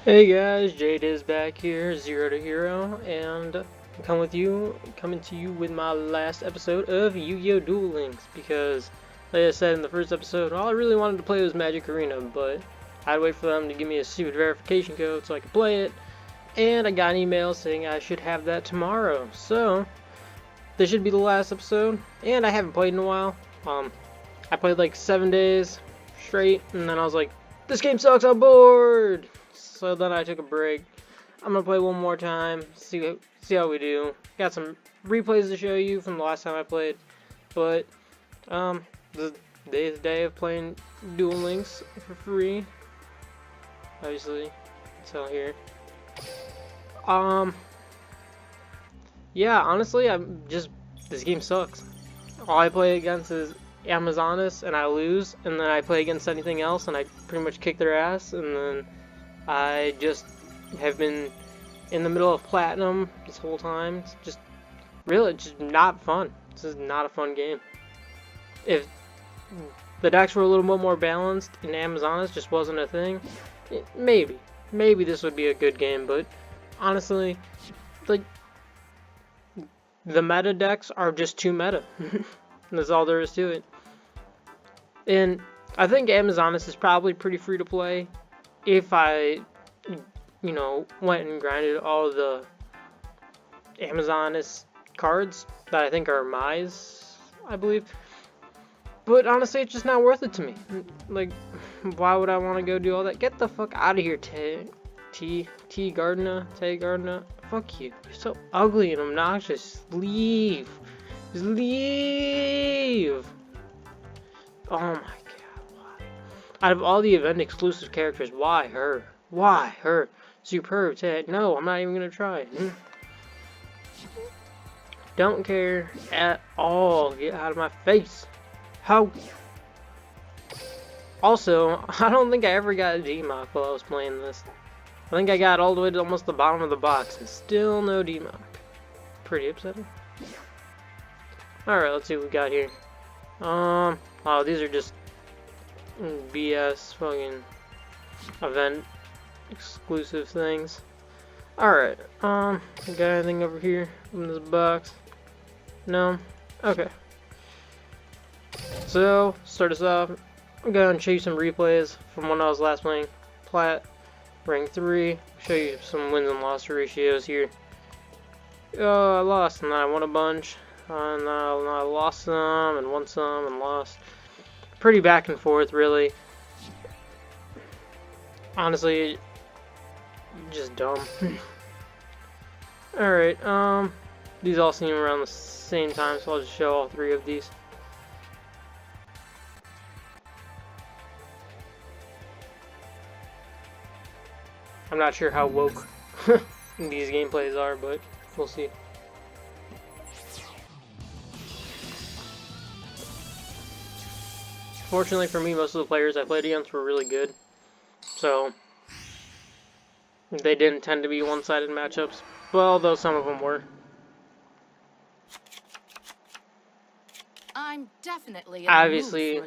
Hey guys, j-dizz back here, Zero to Hero, and coming to you with my last episode of Yu-Gi-Oh! Duel Links, because, like I said in the first episode, all I really wanted to play was Magic Arena, but I'd wait for them to give me a stupid verification code so I could play it, and I got an email saying I should have that tomorrow, so this should be the last episode, and I haven't played in a while. I played like 7 days straight, and then I was like, this game sucks, I'm bored! So then I took a break. I'm gonna play one more time, see how we do. Got some replays to show you from the last time I played, but the day of playing Duel Links for free. Obviously, it's out here. Yeah, honestly, this game sucks. All I play against is Amazonas, and I lose, and then I play against anything else, and I pretty much kick their ass, and then I just have been in the middle of Platinum this whole time. It's just not fun. This is not a fun game. If the decks were a little bit more balanced and Amazonas just wasn't a thing, maybe this would be a good game, but honestly, like, the meta decks are just too meta. That's all there is to it. And I think Amazonas is probably pretty free to play if I, went and grinded all the Amazonas cards that I think are Mai's, I believe. But honestly, it's just not worth it to me. Like, why would I want to go do all that? Get the fuck out of here, Tay Gardner. Fuck you. You're so ugly and obnoxious. Leave. Just leave. Oh my god, why? Out of all the event exclusive characters, why her? Why her? Superb, Ted. No, I'm not even gonna try. Don't care at all. Get out of my face. How? Also, I don't think I ever got a DMOC while I was playing this. I think I got all the way to almost the bottom of the box and still no DMOC. Pretty upsetting. Alright, let's see what we got here. Oh, these are just BS fucking event exclusive things. Alright, got anything over here in this box? No? Okay. So, start us off. I'm going to show you some replays from when I was last playing Plat, rank 3. Show you some wins and loss ratios here. I lost and then I won a bunch. And then I lost some and won some and lost. Pretty back and forth, really. Honestly, just dumb. Alright, these all seem around the same time, so I'll just show all 3 of these. I'm not sure how woke these gameplays are, but we'll see. Fortunately for me, most of the players I played against were really good, so they didn't tend to be one-sided matchups, well, although some of them were. I'm definitely obviously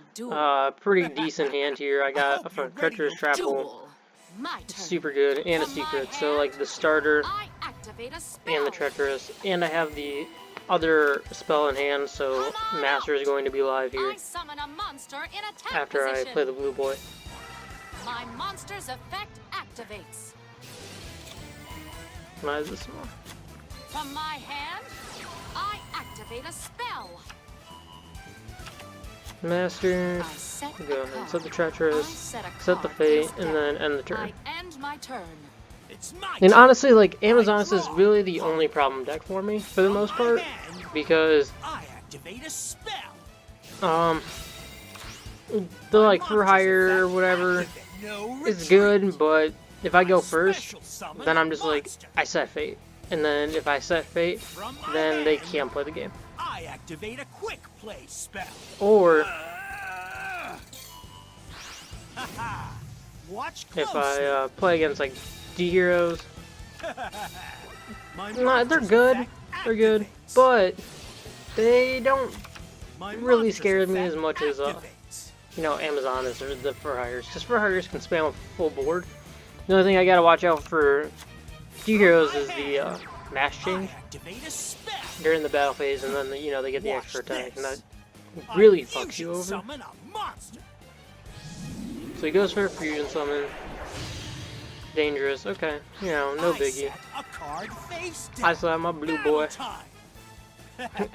pretty decent hand here. I got a treacherous trap hole, super good, and a secret. So like the starter and the treacherous, and I have the other spell in hand, so Master is going to be live here after I play the blue boy. My monster's effect activates. Why is this one? From my hand, I activate a spell. Master, go ahead, set the treacherous, set the fate, and then end the turn. And honestly, like, Amazonas is really the only problem deck for me, for the most part, because the like for hire or whatever is good, but if I go first, then I'm just like, I set fate, and then if I set fate, then they can't play the game. I activate a quick play spell. Or if I play against like D heroes, they're good, but they don't really scare me as much as Amazonas or the for hires, because for hires can spam a full board, The only thing I gotta watch out for few heroes is the mash change Activate a spell. during the battle phase, and then you know they get the extra attack, and that really fucks you over. Summon a monster. So he goes for a fusion summon. Dangerous. Okay, you know, no biggie. Set a card face I down. still have my blue Battle boy. time.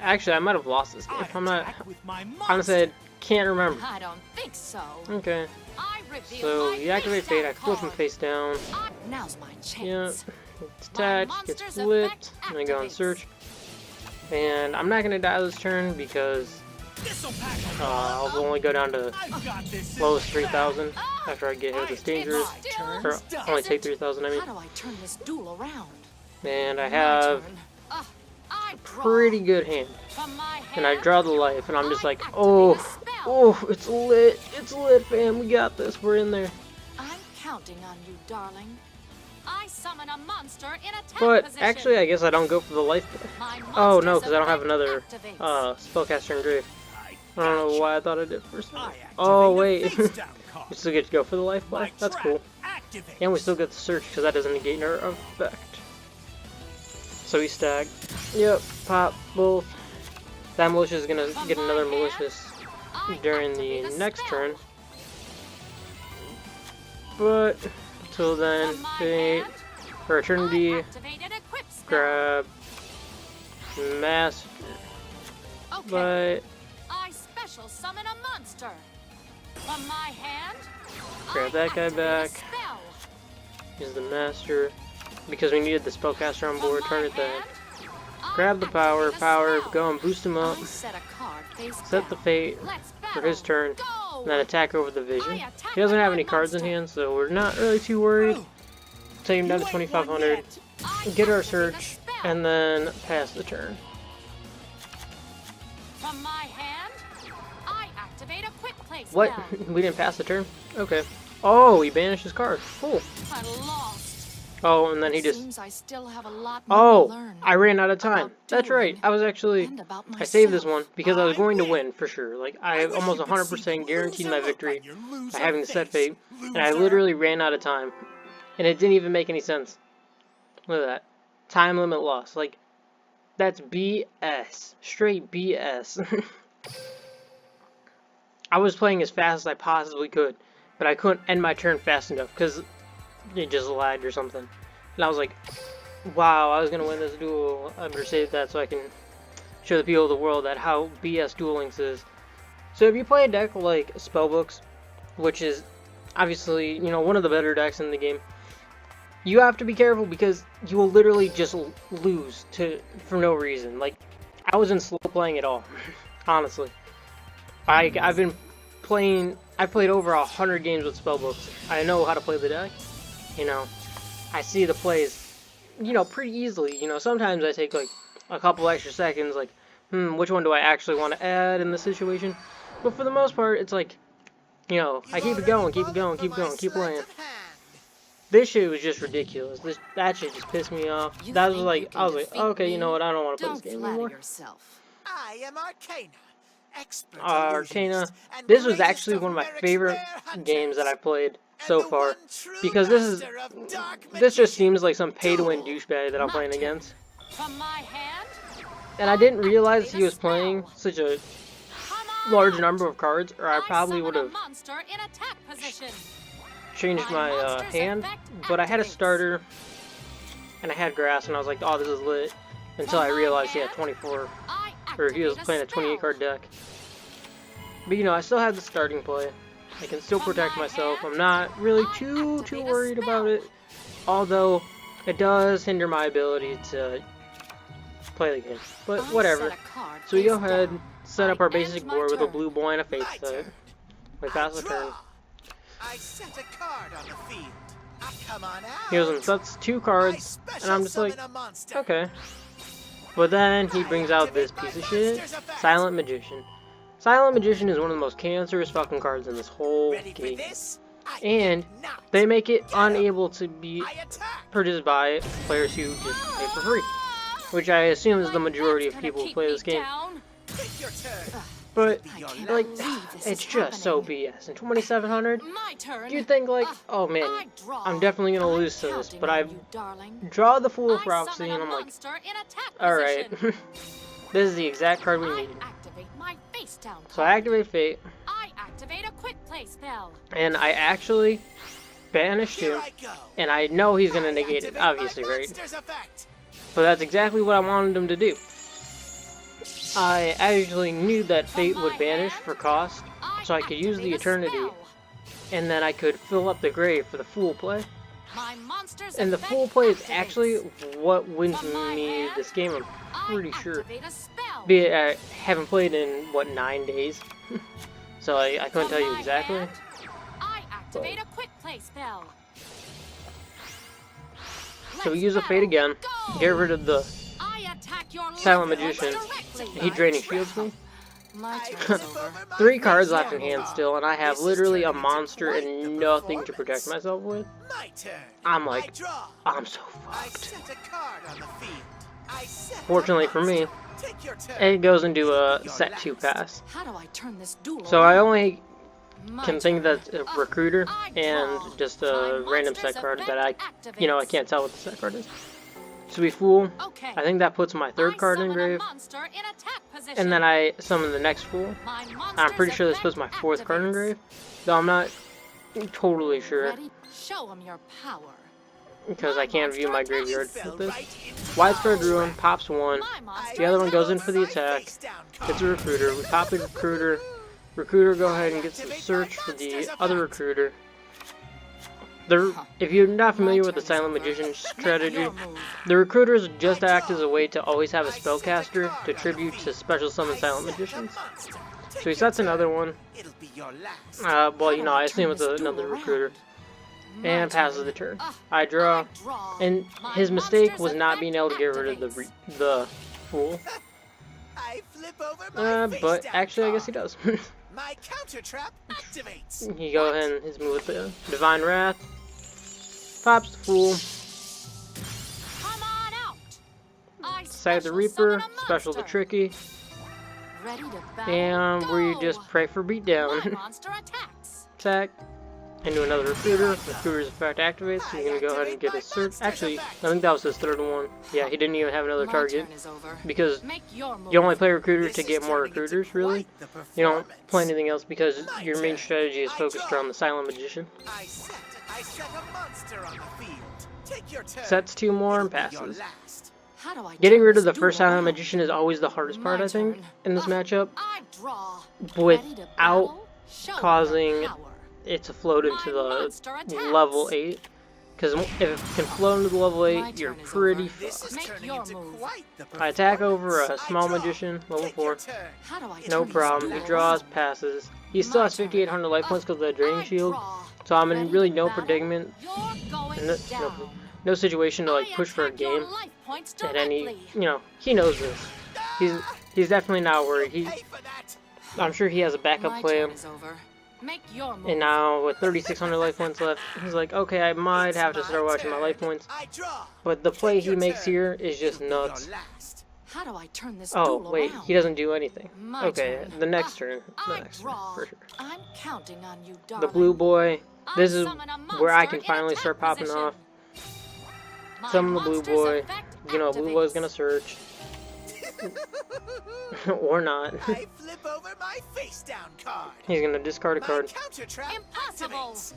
Actually, I might have lost this game. I I'm not. attack with my Honestly, I monster. can't remember. I don't think so. Okay. I reveal So my you activate fate. I face flip him down face down. card. Now's my Yeah. chance. It's attached. Gets monster's flipped. effect And I go on activates. search. And I'm not gonna die this turn because This'll pack a I'll only go down to I've got this in lowest the 3,000 bag. after I get hit with this I dangerous. did my Or turn's done. only take 3,000, I mean. How do I turn this duel around? And I My have turn. I draw. pretty good hand. From my And I hand, draw the life, and I'm just I like, activate oh, a spell. oh, it's lit. It's lit, fam. We got this. We're in there. I'm counting on you, darling. I summon a monster in attack But position. actually, I guess I don't go for the life play. My Oh, no, monster's because I don't have effect another activates. spellcaster and Grave. I don't know why I thought I did first. I activate Oh, a wait. face-down card. We still get to go for the life My play. That's trap cool. activates. And we still get the search because that doesn't negate our effect. So we stack. Yep, pop both. That malicious is gonna From get my another hand, malicious I during activate the a next spell. turn. But until then, From my fate hand, for I eternity, activate an equip spell. grab, master. Okay. But I special summon a monster. From my hand, Grab I that guy activate a back. spell. use the master because we needed the spellcaster on From board. my Target that. hand, I Grab the power, activate a spell. go and boost him up. I set a card face Set the down. fate Let's for battle. his turn. Go. And then attack over the vision. I attack He doesn't with have my any cards in monster. hand, so we're not really too worried. Take him down to You ain't won 2,500, yet. I get our activate a search, spell. and then pass the turn. From my hand, I activate a quick play What? spell. We didn't pass the turn? Okay. Oh, he banished his card. Cool. I lost. Oh, and then he just... Seems I still have a lot more to Oh, learn. I ran out of time. about That's right. dueling I was actually... and about I saved this myself. one because I was I going to win. win for sure. Like, I I wish almost you could see 100% guaranteed my loser look victory on your by loser having the set face, fate. And I loser. literally ran out of time. And it didn't even make any sense. Look at that. Time limit loss. Like, that's BS. Straight BS. I was playing as fast as I possibly could, but I couldn't end my turn fast enough because it just lagged or something. And I was like, wow, I was going to win this duel. I better save that so I can show the people of the world that how BS Duel Links is. So if you play a deck like Spellbooks, which is obviously, you know, one of the better decks in the game, you have to be careful because you will literally just lose for no reason. Like, I wasn't slow playing at all, honestly. I've been playing, I've played over 100 games with Spellbooks. I know how to play the deck, you know. I see the plays, you know, pretty easily. You know, sometimes I take like a couple extra seconds, like, which one do I actually want to add in this situation? But for the most part, it's like, you know, I keep it going, keep it going, keep going, keep playing. This shit was just ridiculous. That shit just pissed me off. You That was think like, you can I was like, defeat okay, you know me? what? I don't want to play Don't this game flatter anymore. yourself. I am Arcana, expert Arcana. illusionist, and This was greatest actually of one of my Merrick's favorite rare hunters, games that I've played and so the far, one true because master of dark this just magician. seems like some pay-to-win Duel. douchebag that I'm My playing turn. against. From my hand, And I didn't realize activate he a was playing spell. such a come on large out. number of cards, or I probably summon would a have monster in attack position. changed My my monster's hand. effect But I had a activates. starter, and I had grass, and I was like, oh, this is lit. Until I From my realized he had hand, 24, I or he was activate a playing a 28 spell. card deck. But you know, I still have the starting play. I can still From protect my myself. hand, I'm not really I too activate a worried about spell. it. Although, it does hinder my ability to play the game. But I whatever. set a card So we go face ahead, down. set up I our end basic my board with a turn. blue boy and a face My set. turn. We I pass the draw. turn. I set a card on the field. Come on out. He goes, that's 2 I cards, special and I'm just like, summon a monster. okay. But then he brings out this piece of shit, Silent Magician. Silent Magician is one of the most cancerous fucking cards in this whole Ready for game. this? I And did not. they make it unable to be I attack. purchased by players who just play for free. Which I assume is the My majority of pet's people gonna who play keep this me game. down. Take your turn. But Your like, This it's is just so happening. BS. And 2700, My turn. you'd think like, oh man, I draw. I'm definitely gonna I'm lose to this. counting but on I you, darling. draw the Fool I Prophecy, summon and a I'm like, monster in attack all right, position. this is the exact card we I need. activate my face down card. So I activate Fate, I activate a quick play spell. and I actually banished Here him, I go. and I know he's gonna I negate it, activate my obviously, right? monster's effect. But that's exactly what I wanted him to do. I actually knew that Fate would banish for cost, so I could use the activate a Eternity, spell. and then I could fill up the grave for the Fool play. My monster's And the effect Fool play is activates. actually what wins From my me hand, this game, I'm I pretty sure. activate a spell. Be it I haven't played in, what, 9 days? So I couldn't From tell you my exactly. hand, I activate a quick play spell. So we Let's use a Fate battle. again, Go. get rid of the I attack your Silent left Magician. foot directly. He draining shields me. My I turn is flip over. over my 3 cards face left in down hand card. still, and I have This is literally a turning into monster quite and the nothing to protect performance. myself with. My turn. I'm I like, draw. I'm so I fucked. set a card on the field. I set a Fortunately for me, monster. Take your turn. it goes into It'll a be your set 2 last. pass. How do I turn this duel So I around? only My can think turn. that's a recruiter I and draw. just My a random monster's set card effect that I can't tell what the set card is. So we Fool. Okay. I think that puts my 3rd I card in summon a grave, monster in attack position. and then I summon the next Fool. My I'm monster's pretty sure this puts effect my 4th card in activates. grave, though I'm not totally sure Ready? Show 'em your power. because I can't view my graveyard Fell with this. right into Widespread my Ruin trap. pops 1. My monster The other one goes in Over for the my attack. face down It's a card. recruiter. We pop the recruiter. Recruiter go ahead and gets the search for the other recruiter. If you're not familiar with the Silent Magician strategy, Your move. the recruiters just act as a way to always have a spellcaster to tribute to special summon Silent Magicians. So he sets another one. It'll be your last. Well, you know, I assume it's another recruiter. My And passes turn. the turn. Ah, I draw. draw. And My his mistake monster's was not effect being able to get rid of activates. the Fool. I flip over my face But down actually, I guess he card. does. My counter trap activates. He go ahead and his move with the Divine Wrath. Pops the Fool. Come on out. I Side the special Reaper. summon a Special the monster. Tricky. Ready to battle. And we Go. just pray for My beatdown. monster attacks. Attack. Into another recruiter. Recruiter's effect activates. So he's gonna go ahead and get his search. Actually, I think that was his 3rd one. Yeah, he didn't even have another My target. turn is over. Because Make your move. you only play recruiter This to is get more turning into recruiters, really. quite the You don't play performance. anything else because My your main turn. strategy is I focused draw. around the Silent Magician. I set a monster on the field. Take your turn. Sets 2 more and It'll be your passes. last. How do I Getting turn rid of this the first duel Silent around? Magician is always the hardest part, My I think, turn. in this matchup. I draw. Ready to Without battle? Show your causing power. it to float into My the monster attacks. level 8. Because if it can float into the level My 8, you're turn is pretty over. This fucked. is Make turning your into move. quite the I attack over performance. a I small draw. magician, level Take your 4. turn. How do I No turn this problem. He duel draws, around? passes. He still My has turn. 5,800 life points because of the draining I shield. draw. So I'm in Ready really to no battle? predicament, You're going no, down. no situation to like I push for a attack your game life points at any. directly. You know, he knows this. He's definitely not worried. Pay for that. I'm sure he has a backup My plan. turn is over. Make your move. And now with 3,600 life points left, he's like, okay, I might It's have to my start watching my turn. life points. I draw. But the play Take he your makes turn. here is just It'll be your nuts. last. How do I turn this Oh duel wait, around? he doesn't do anything. My Okay, turn. the next Ah, turn. The I next draw. turn, for sure. I'm counting on you, The darling. blue boy. I This is summon a where I monster can in finally attack start popping position. off. My Summon the blue monster's boy. effect You know, blue boy's activates. gonna search. Or not. I flip over my face down card. He's gonna discard a My card. counter trap Impossible. activates.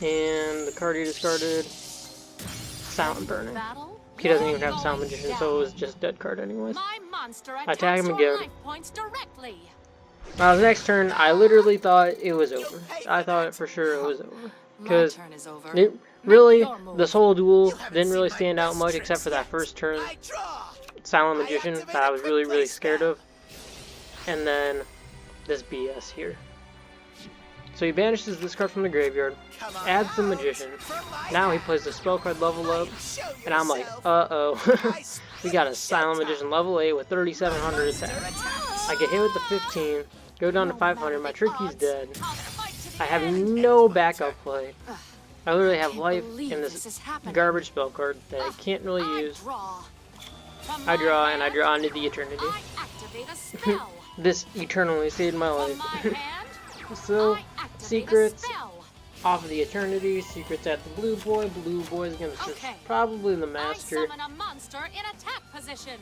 And the card he discarded, Silent Burning. Battle? He doesn't even You're have Silent going Magician, so it was down. just dead card anyways. My monster Attack attacks him your again. life points directly. The next turn, I literally thought it was over. I thought for sure it was over. My Because turn is over. it really, your move. this whole duel You haven't didn't really seen my stand out best much tricks except for that yet. first turn. I draw. Silent I Magician activate that I a was quick really, really play scared spell. of. And then this BS here. So he banishes this card from the graveyard, Come on adds the out Magician. from my Now he hand. plays the spell card level up, Show and I'm like, yourself. uh-oh. I We split got a the Silent shell Magician top. level 8 with 3,700 Monster attack. attacks. I get hit with the 15, go down to No 500, matter my the Tricky's odds, dead. I'll fight to the I have end. no backup play. I literally have Can't life believe in this this is happening. garbage spell card that I can't really I use. draw. From I my draw, and I hand, draw into the Eternity. I activate activate a spell. This eternally saved my From life. my hand, So, I activate secrets a spell. off of the eternity, secrets at the blue boy. Blue boy's gonna search Okay. probably the I master. summon a monster in attack position.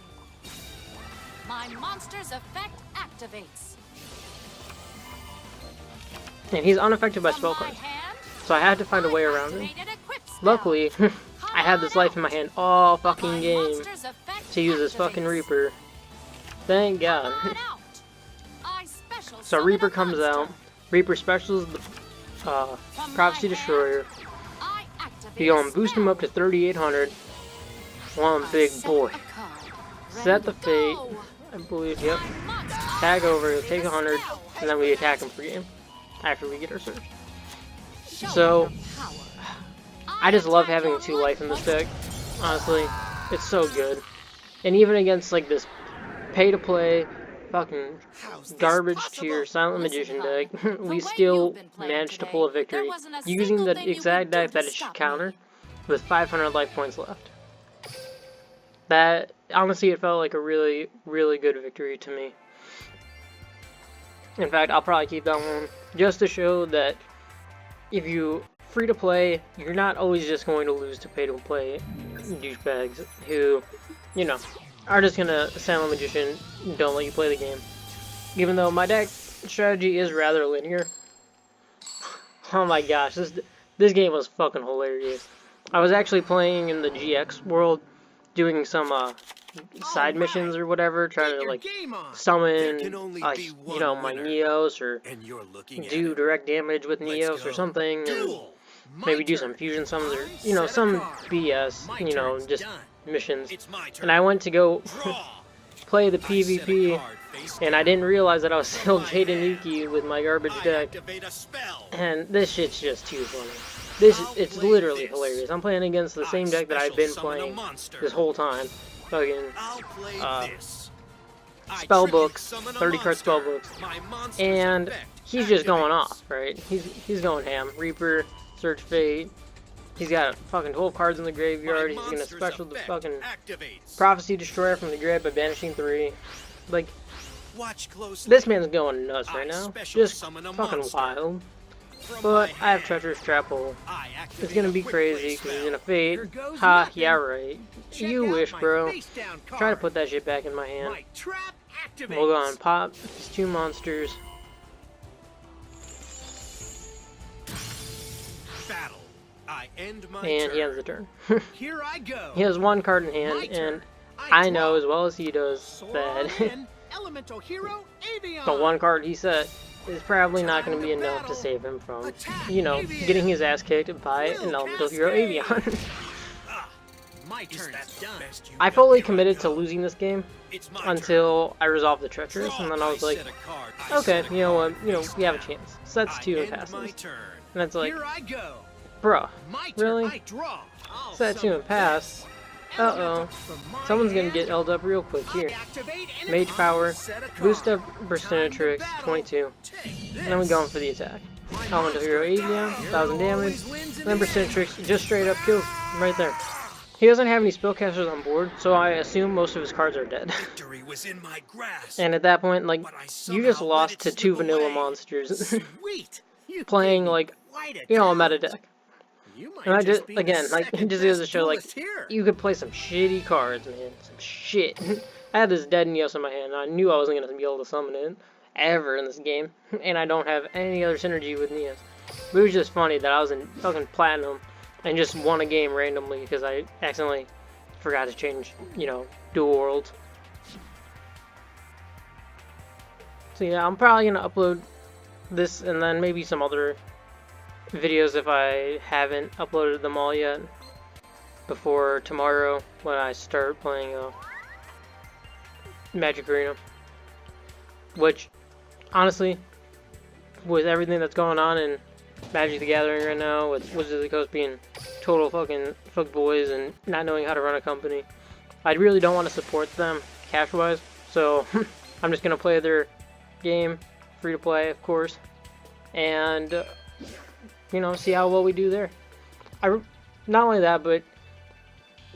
My monster's effect activates. And he's unaffected by From spell my cards. hand, So I had to find a way around it. activate an equip spell. Luckily, I had this life in my hand all fucking My game monster's effect to use this fucking activates. Reaper. Thank God. Come on out. I special So summon Reaper a comes monster. out. Reaper specials the From Prophecy my Destroyer. hand, I activate You a go boost him up to spell. 3,800. One I big set boy. a card. Set Ready the to fate. go. I believe, yep. My monster Tag over, he'll activates take a 100, spell. and then we attack him for game. After we get our search. Show So, me your power. I just love attack having your 2 life in this points. deck. Honestly, it's so good. And even against like this pay-to-play fucking How's this garbage possible? tier Silent Listen, Magician hon, deck, the we way still you've been playing managed to today, pull a there victory wasn't a using single the thing you exact could do deck to that it should stop counter me. with 500 life points left. That, honestly, it felt like a really, really good victory to me. In fact, I'll probably keep that one just to show that if you free to play, you're not always just going to lose to pay to play douchebags who, you know, are just gonna Silent Magician and don't let you play the game. Even though my deck strategy is rather linear. Oh my gosh, this game was fucking hilarious. I was actually playing in the GX world, doing some side missions or whatever, trying to like summon you know, my Neos or do direct damage with Neos or something, and maybe do some fusion summons or, you know, some BS, you know, just missions. And I went to go play the PvP, and I didn't realize that I was still j-dizzle with my garbage deck. And this shit's just too funny. It's literally hilarious. I'm playing against the same deck that I've been playing this whole time. Fucking, spell books, 30 card spell books, and he's just going off, right? He's going ham. Reaper, Search Fate. He's got fucking 12 cards in the graveyard. He's gonna special the fucking Prophecy Destroyer from the grave by banishing 3. Like, this man's going nuts right now. Just fucking wild. But I have Treacherous Trap Hole. It's gonna be crazy because he's gonna fade. Ha, yeah, right. You wish, bro. Try to put that shit back in my hand. We'll go on pop. It's 2 monsters. And he ends the turn. Here I go. He has 1 card in hand, and I know as well as he does that Elemental hero, Avion. the 1 card he set is probably not going to be enough to save him from, you know, getting his ass kicked by an Elemental Hero Avion. My turn. I fully committed to losing this game until I resolved the Treacherous, and then I was like, okay, you know what, you know, we have a chance. Sets 2 and passes. And it's like, Here I go. bruh, My turn. really? I draw. I'll Set 2 summon and pass? Uh-oh. from my Someone's gonna hand. get held up real quick here. I activate an Mage Power, set a card. boost up Burstinatrix, Battle. 22. Take And then we going for the attack. Elemental Hero Avion, 1000 damage. And then Burstinatrix just straight up kills him right there. He doesn't have any spellcasters on board, so I assume most of his cards are dead. Victory was in my grasp. And at that point, like, But I you just somehow lost let to it 2 slip vanilla away. monsters Sweet. You playing, gave me like, quite a you know, a meta talent. deck. You might And I just, be the again, like, second it just goes to best show, like, duelist here. you could play some shitty cards, man. Some shit. I had this dead Neos in my hand, and I knew I wasn't going to be able to summon it ever in this game. And I don't have any other synergy with Neos. But it was just funny that I was in fucking Platinum and just won a game randomly because I accidentally forgot to change, you know, Dual Worlds. So yeah, I'm probably going to upload this and then maybe some other videos if I haven't uploaded them all yet before tomorrow when I start playing Magic Arena. Which, honestly, with everything that's going on in Magic the Gathering right now, with Wizards of the Coast being total fucking fuckboys and not knowing how to run a company, I really don't want to support them cash-wise, so I'm just going to play their game, free to play, of course, and you know, see how well we do there. Not only that, but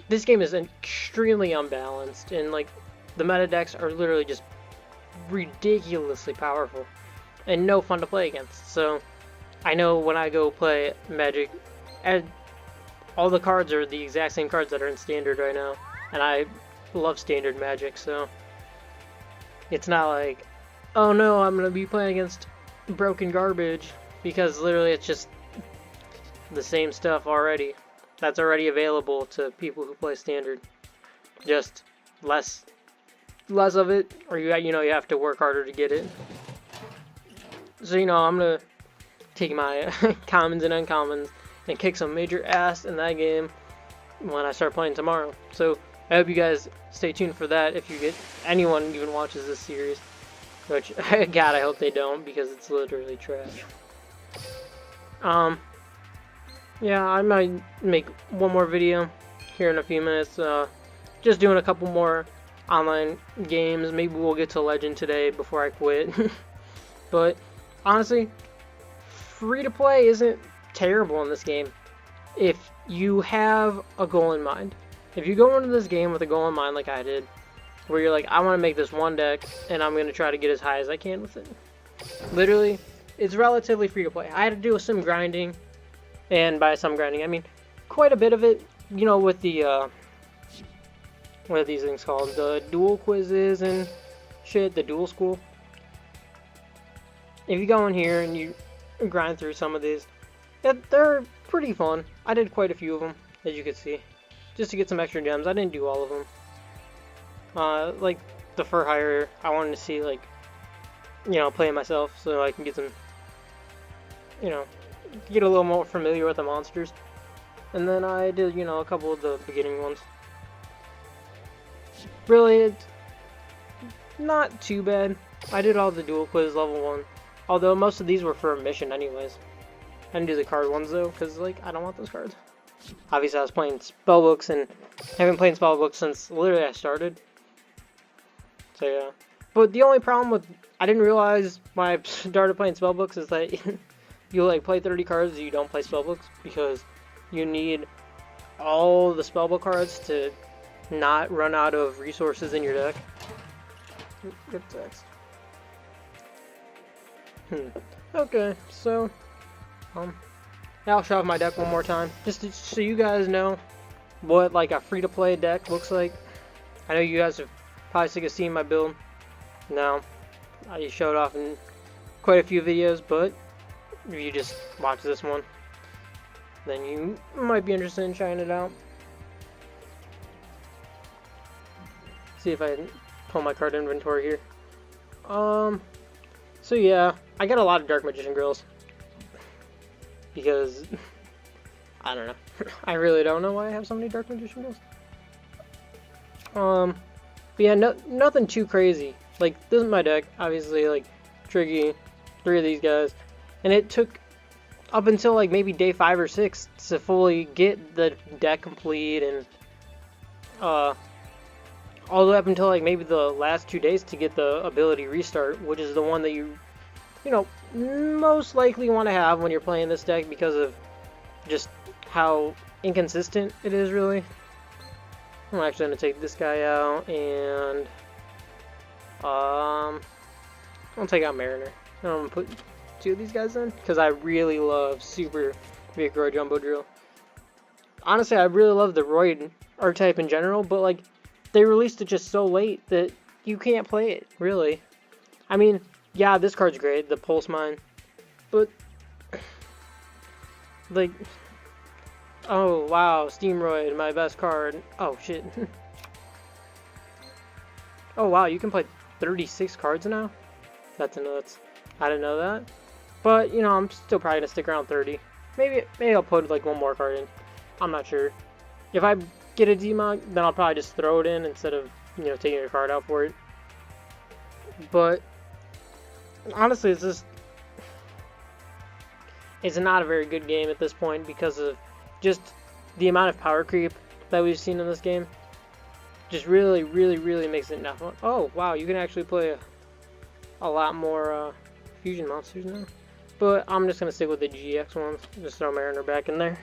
this game is extremely unbalanced, and like the meta decks are literally just ridiculously powerful and no fun to play against. So I know when I go play Magic, and all the cards are the exact same cards that are in Standard right now, and I love Standard Magic, so it's not like, oh no, I'm gonna be playing against broken garbage, because literally it's just the same stuff already. That's already available to people who play Standard. Just less of it, or you have to work harder to get it. So I'm gonna take my commons and uncommons and kick some major ass in that game when I start playing tomorrow. So I hope you guys stay tuned for that if anyone even watches this series. Which, God, I hope they don't, because it's literally trash. Yeah, I might make one more video here in a few minutes. Just doing a couple more online games. Maybe we'll get to Legend today before I quit. But honestly, free to play isn't terrible in this game if you have a goal in mind. If you go into this game with a goal in mind like I did, where you're like, I want to make this one deck and I'm going to try to get as high as I can with it. Literally, it's relatively free to play. I had to do some grinding, and by some grinding, I mean quite a bit of it, with the, what are these things called? The duel quizzes and shit, the duel school. If you go in here and you grind through some of these, they're pretty fun. I did quite a few of them, as you can see, just to get some extra gems. I didn't do all of them. Like the Fur Hire, I wanted to see, like, playing myself so I can get some, get a little more familiar with the monsters. And then I did, a couple of the beginning ones. Really, it's not too bad. I did all the dual quiz level 1, although most of these were for a mission anyways. I didn't do the card ones though, because I don't want those cards. Obviously I was playing spellbooks, and I haven't played spellbooks since literally I started. So yeah. But the only problem with, I didn't realize when I started playing spellbooks is that you play 30 cards and you don't play spellbooks, because you need all the spellbook cards to not run out of resources in your deck. Good text. Okay, so I'll show off my deck one more time, just so you guys know what a free-to-play deck looks like. I know you guys have probably sick of seeing my build. No, I showed off in quite a few videos, but if you just watch this one, then you might be interested in trying it out. See if I can pull my card inventory here. So yeah, I got a lot of Dark Magician Grills, because I don't know. I really don't know why I have so many Dark Magician Grills. But yeah, nothing too crazy. This is my deck, obviously, Triggy, 3 of these guys, and it took up until maybe day 5 or 6 to fully get the deck complete, and all the way up until maybe the last 2 days to get the ability restart, which is the one that you most likely want to have when you're playing this deck, because of just how inconsistent it is, really. I'm actually going to take this guy out, and I'll take out Mariner. And I'm going to put 2 of these guys in, because I really love Super Big Roy Jumbo Drill. Honestly, I really love the Roy archetype in general, but they released it just so late that you can't play it, really. I mean, yeah, this card's great, the Pulse Mine, but oh wow, Steamroid, my best card. Oh shit. Oh wow, you can play 36 cards now? That's nuts. I didn't know that. But, I'm still probably gonna stick around 30. Maybe I'll put one more card in. I'm not sure. If I get a demon, then I'll probably just throw it in instead of, taking a card out for it. But honestly, it's not a very good game at this point, because of just the amount of power creep that we've seen in this game. Just really, really, really makes it not fun. Oh wow, you can actually play a lot more fusion monsters now. But I'm just gonna stick with the GX ones. Just throw Mariner back in there.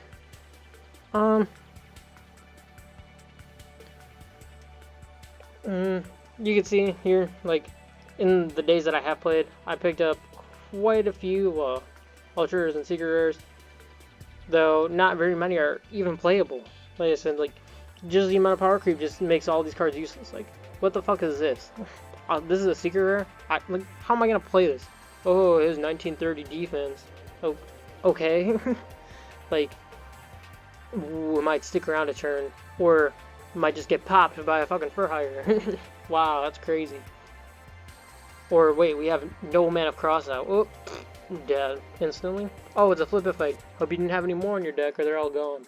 You can see here, in the days that I have played, I picked up quite a few ultras and secret rares, though not very many are even playable. Like I said, like just the amount of power creep just makes all these cards useless. Like, what the fuck is this? This is a secret rare? Like, how am I gonna play this? Oh, it was 1930 defense. Oh, okay. Like, ooh, it might stick around a turn, or might just get popped by a fucking fur hire. Wow, that's crazy. Or wait, we have no man of cross out. Oh, dead instantly. Oh, it's a flip fight. Hope you didn't have any more in your deck, or they're all gone.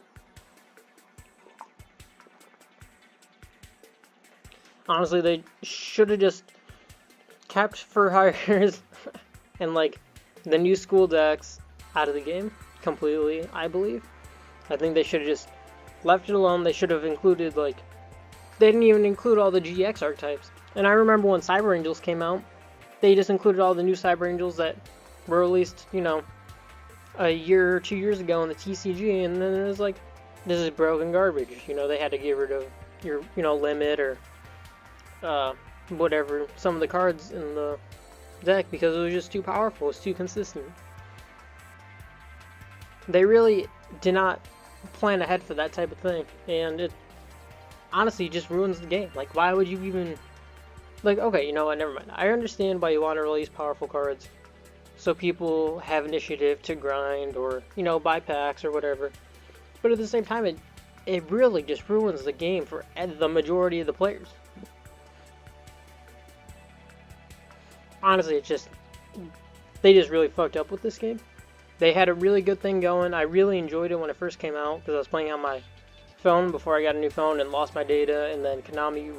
Honestly, they should have just kept fur hires and like the new school decks out of the game completely. I believe. I think they should have just left it alone. They should have included, like, they didn't even include all the GX archetypes. And I remember when Cyber Angels came out, they just included all the new Cyber Angels that were released, you know, a year or 2 years ago in the TCG, and then it was like, this is broken garbage. You know, they had to get rid of your, you know, limit or whatever, some of the cards in the deck because it was just too powerful, it's too consistent. They really did not plan ahead for that type of thing, and it honestly just ruins the game. Like, why would you even, like, okay, you know what, never mind. I understand why you want to release powerful cards so people have initiative to grind or, you know, buy packs or whatever, but at the same time it really just ruins the game for the majority of the players. Honestly, it's just, they just really fucked up with this game. They had a really good thing going. I really enjoyed it when it first came out because I was playing on my phone before I got a new phone and lost my data, and then Konami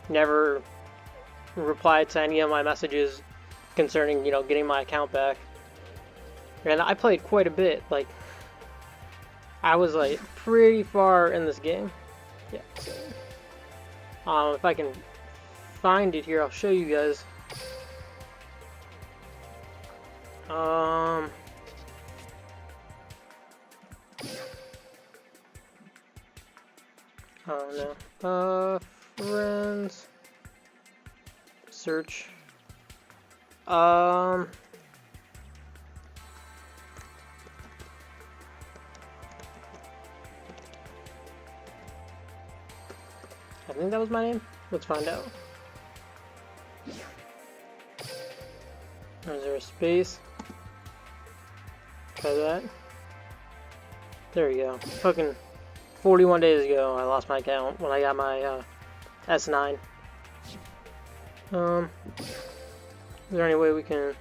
never replied to any of my messages concerning, you know, getting my account back. And I played quite a bit. Like, I was like pretty far in this game. Yeah. If I can find it here, I'll show you guys. Oh no. Friends. Search. I think that was my name. Let's find out. Is there a space? Try that. There you go. Fucking 41 days ago, I lost my account when I got my S9. Is there any way we can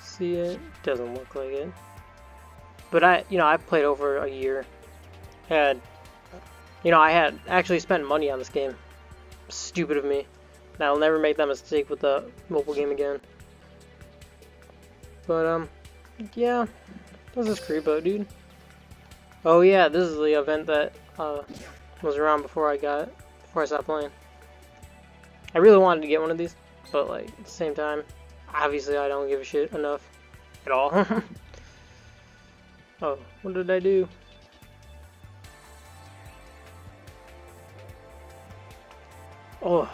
see it? Doesn't look like it. But I played over a year. I had actually spent money on this game. Stupid of me. I'll never make that mistake with the mobile game again. But, yeah. What's this creepo, dude? Oh yeah, this is the event that, was around before I stopped playing. I really wanted to get one of these, but, like, at the same time, obviously I don't give a shit enough at all. Oh, what did I do? Oh,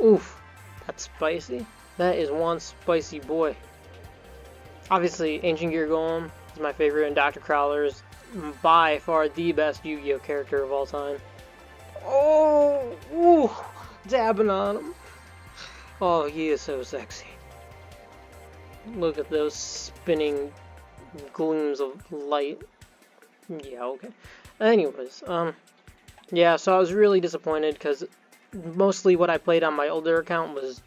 oof, that's spicy. That is one spicy boy. Obviously, Ancient Gear Golem is my favorite, and Dr. Crowler is by far the best Yu-Gi-Oh character of all time. Oh, ooh, dabbing on him. Oh, he is so sexy. Look at those spinning gleams of light. Yeah, okay. Anyways, yeah, so I was really disappointed because mostly what I played on my older account was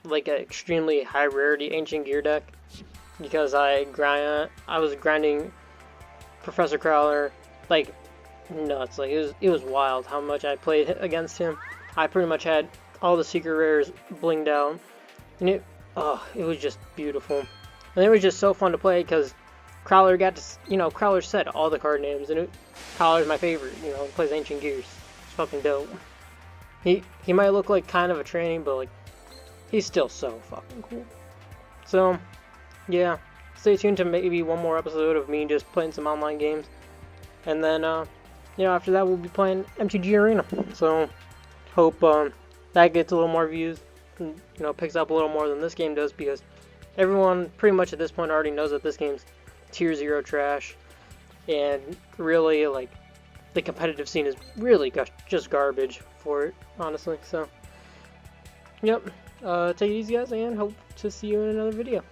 like an extremely high rarity Ancient Gear deck because I was grinding Professor Crowler like nuts. Like it was wild how much I played against him. I pretty much had all the secret rares blinged out, and it was just beautiful. And it was just so fun to play because Crowler got to, Crowler said all the card names, and Crowler's my favorite. He plays Ancient Gears. It's fucking dope. He might look like kind of a tranny, but like he's still so fucking cool. So yeah, stay tuned to maybe one more episode of me just playing some online games, and then after that we'll be playing MTG Arena. So hope that gets a little more views. you know, picks up a little more than this game does, because everyone pretty much at this point already knows that this game's tier 0 trash, and really, like, the competitive scene is really just garbage for it, honestly. So, yep, take it easy, guys, and hope to see you in another video.